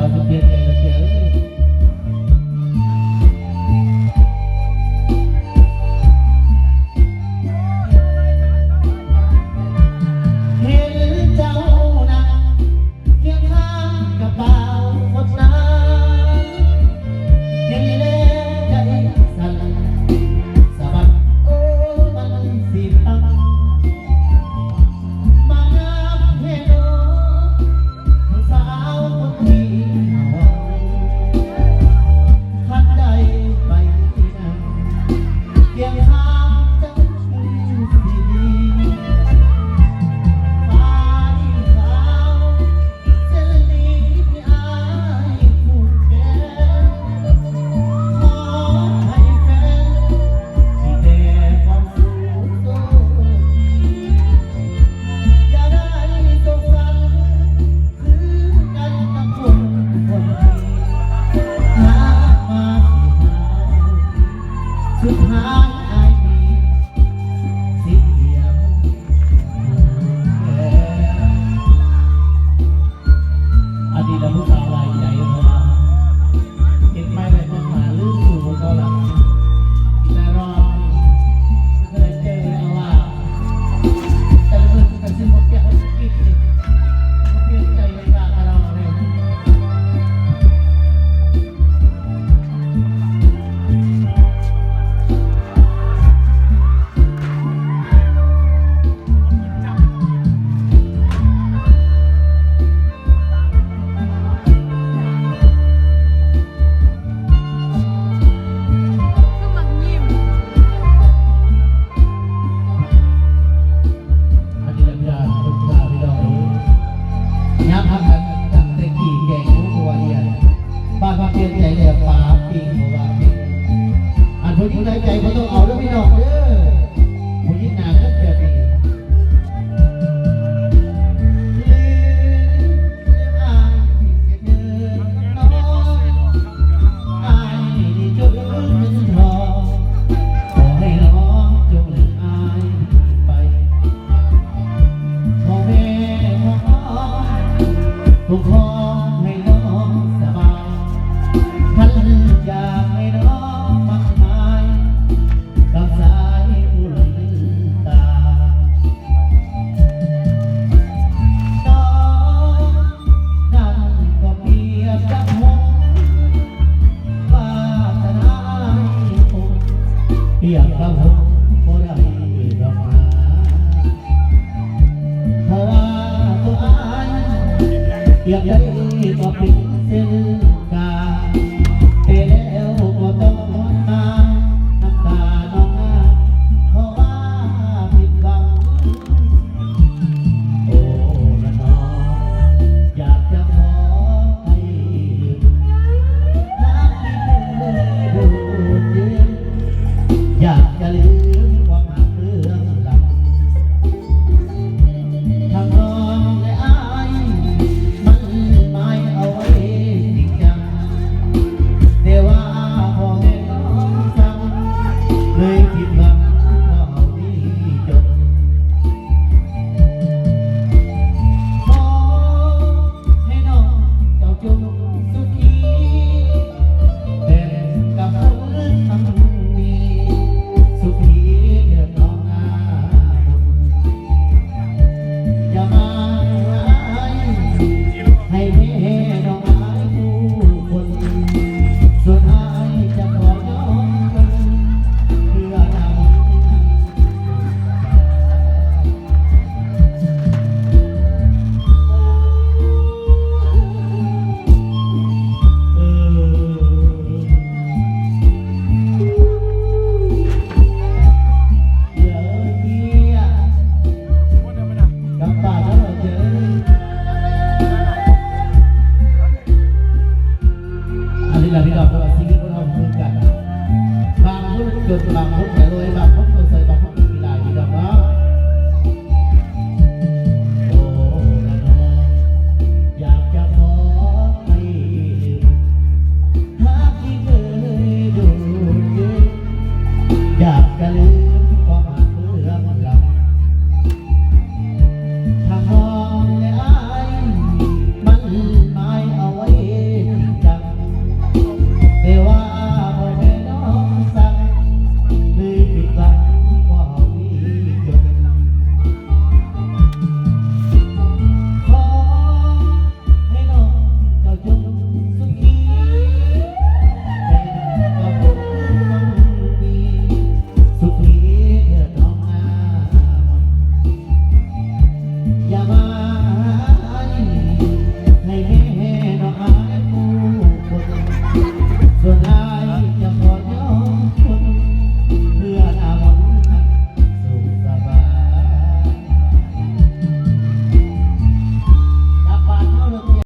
าวจะเปลี่ยนใจแล้วเจ้ผู้ใดใจก็ต้องเอาแล้วพี่น้องเด้อผู้ยิ่งหนาก็แบบนี้ทุกคนให้น้องสบายพันอยากให้น้องมากมายกับสายผู้หลินตาน้องนั่นก็เปรียบดังหงส์วาสนาให้คงเปรียบดังหงส์บ่ได้ดอกนาเพราะว่าตัวอายเพียงได้ก็เป็นเส้นกาแต่แล้วก็ต้องนอนมาน้ำตาน้องนาเพราะว่าผิดหวังโอ้ละน้องอยากจะขอให้รักที่ดูเย็นอยากจะลืมความรักเรื่องหลังทางน้องและอายมันไม่เอาไว้จริงจังแต่ว่าพอให้น้องฟังเลยผิดหวังว่าเอาดีจนขอให้น้องเจ้าจงสุขีแต่กับคนทั้งนี้สุขีเดือดร้อนหน้าบุญอย่ามาให้แม่น้องอายผู้คนสุดท้ายจะขอยอมคนเพื่อนำเดี๋ยวพี่กับป่าแล้วเราเจออันนี้แหละที่เราชีวิตของเราเหมือนกันบางคนจนบางคน